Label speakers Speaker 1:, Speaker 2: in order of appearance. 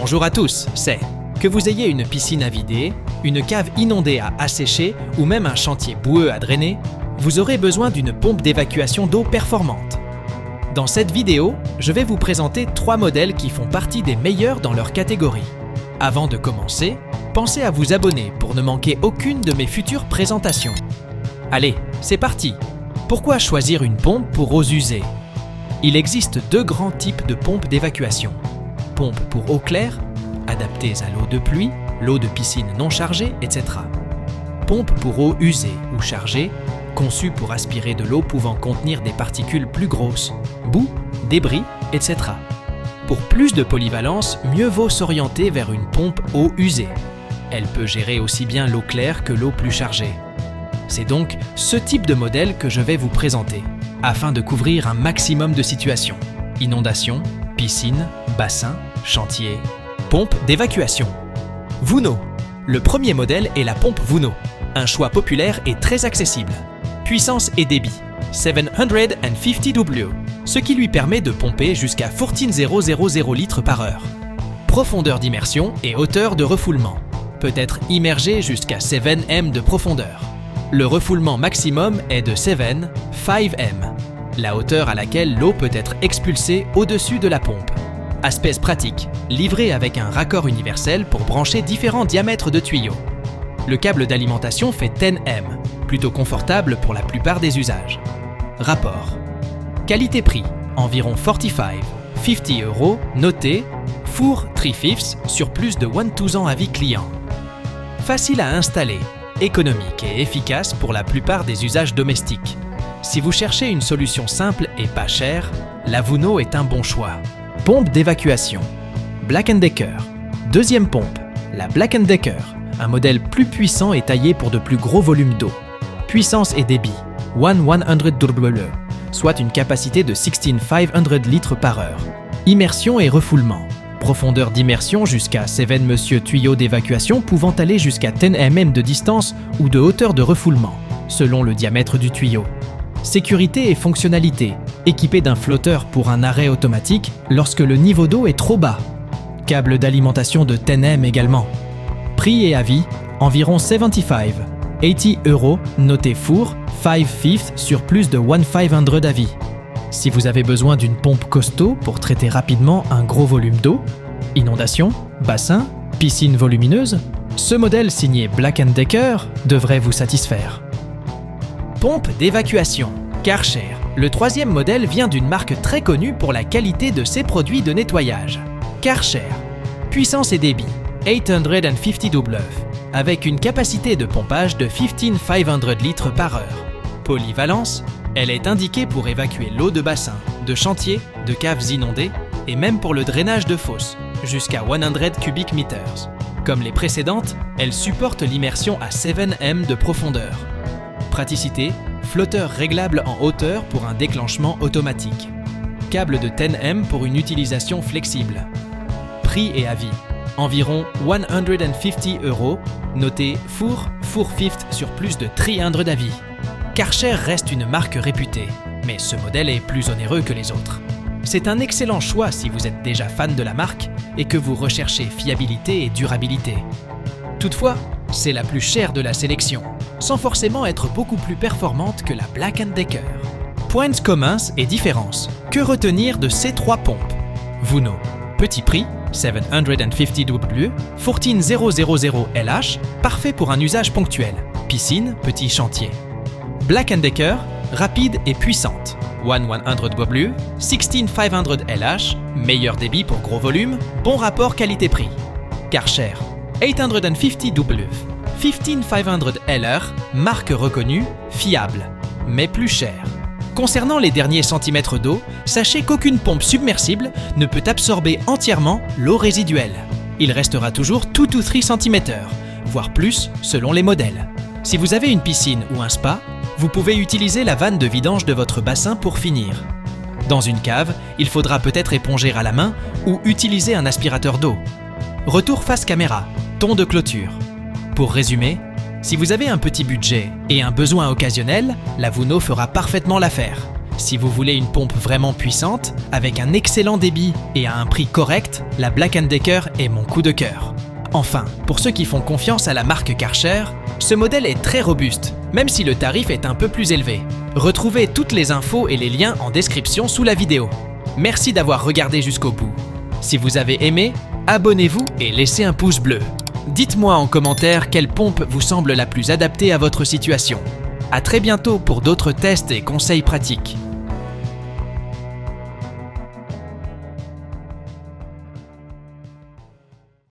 Speaker 1: Bonjour à tous, c'est que vous ayez une piscine à vider, une cave inondée à assécher ou même un chantier boueux à drainer, vous aurez besoin d'une pompe d'évacuation d'eau performante. Dans cette vidéo, je vais vous présenter 3 modèles qui font partie des meilleurs dans leur catégorie. Avant de commencer, pensez à vous abonner pour ne manquer aucune de mes futures présentations. Allez, c'est parti! Pourquoi choisir une pompe pour eaux usées? Il existe 2 grands types de pompes d'évacuation. Pompe pour eau claire, adaptées à l'eau de pluie, l'eau de piscine non chargée, etc. Pompe pour eau usée ou chargée, conçue pour aspirer de l'eau pouvant contenir des particules plus grosses, boue, débris, etc. Pour plus de polyvalence, mieux vaut s'orienter vers une pompe eau usée. Elle peut gérer aussi bien l'eau claire que l'eau plus chargée. C'est donc ce type de modèle que je vais vous présenter, afin de couvrir un maximum de situations. Inondations, piscine, bassin, chantier, pompe d'évacuation. Vuno. Le premier modèle est la pompe Vuno, un choix populaire et très accessible. Puissance et débit, 750 W, ce qui lui permet de pomper jusqu'à 14,000 litres par heure. Profondeur d'immersion et hauteur de refoulement, peut être immergé jusqu'à 7 m de profondeur. Le refoulement maximum est de 5 m, la hauteur à laquelle l'eau peut être expulsée au-dessus de la pompe. Aspect pratique, livré avec un raccord universel pour brancher différents diamètres de tuyaux. Le câble d'alimentation fait 10 m, plutôt confortable pour la plupart des usages. Rapport. Qualité-prix, environ 50 €, noté, four 3/5 sur plus de 1200 ans avis client. Facile à installer, économique et efficace pour la plupart des usages domestiques. Si vous cherchez une solution simple et pas chère, la Vuno est un bon choix. Pompe d'évacuation. Black & Decker. Deuxième pompe, la Black & Decker, un modèle plus puissant et taillé pour de plus gros volumes d'eau. Puissance et débit, 100 W, soit une capacité de 16500 litres par heure. Immersion et refoulement. Profondeur d'immersion jusqu'à 7 m tuyaux d'évacuation pouvant aller jusqu'à 10 mm de distance ou de hauteur de refoulement, selon le diamètre du tuyau. Sécurité et fonctionnalité, équipé d'un flotteur pour un arrêt automatique lorsque le niveau d'eau est trop bas. Câble d'alimentation de 10 m également. Prix et avis, environ 75, 80 €, noté four, 5/5 sur plus de 1500 d'avis. Si vous avez besoin d'une pompe costaud pour traiter rapidement un gros volume d'eau, inondation, bassin, piscine volumineuse, ce modèle signé Black & Decker devrait vous satisfaire. Pompe d'évacuation, Karcher. Le troisième modèle vient d'une marque très connue pour la qualité de ses produits de nettoyage. Karcher. Puissance et débit, 850 W, avec une capacité de pompage de 1500 litres par heure. Polyvalence, elle est indiquée pour évacuer l'eau de bassin, de chantier, de caves inondées et même pour le drainage de fosses, jusqu'à 100 cubic meters. Comme les précédentes, elle supporte l'immersion à 7 m de profondeur. Praticité, flotteur réglable en hauteur pour un déclenchement automatique. Câble de 10 m pour une utilisation flexible. Prix et avis, environ 150 €, noté four 5 sur plus de 300 d'avis. Karcher reste une marque réputée, mais ce modèle est plus onéreux que les autres. C'est un excellent choix si vous êtes déjà fan de la marque et que vous recherchez fiabilité et durabilité. Toutefois, c'est la plus chère de la sélection, sans forcément être beaucoup plus performante que la Black & Decker. Points communs et différences. Que retenir de ces 3 pompes? Vuno, petit prix, 750 W, 14000 LH, parfait pour un usage ponctuel, piscine, petit chantier. Black & Decker, rapide et puissante, 100 W, 16500 LH, meilleur débit pour gros volume, bon rapport qualité-prix. Karcher, 850 W, 15500 LR, marque reconnue, fiable, mais plus chère. Concernant les derniers centimètres d'eau, sachez qu'aucune pompe submersible ne peut absorber entièrement l'eau résiduelle. Il restera toujours 2 to 3 cm, voire plus selon les modèles. Si vous avez une piscine ou un spa, vous pouvez utiliser la vanne de vidange de votre bassin pour finir. Dans une cave, il faudra peut-être éponger à la main ou utiliser un aspirateur d'eau. Retour face caméra, ton de clôture. Pour résumer, si vous avez un petit budget et un besoin occasionnel, la Vuno fera parfaitement l'affaire. Si vous voulez une pompe vraiment puissante, avec un excellent débit et à un prix correct, la Black & Decker est mon coup de cœur. Enfin, pour ceux qui font confiance à la marque Karcher, ce modèle est très robuste, même si le tarif est un peu plus élevé. Retrouvez toutes les infos et les liens en description sous la vidéo. Merci d'avoir regardé jusqu'au bout. Si vous avez aimé, abonnez-vous et laissez un pouce bleu. Dites-moi en commentaire quelle pompe vous semble la plus adaptée à votre situation. À très bientôt pour d'autres tests et conseils pratiques.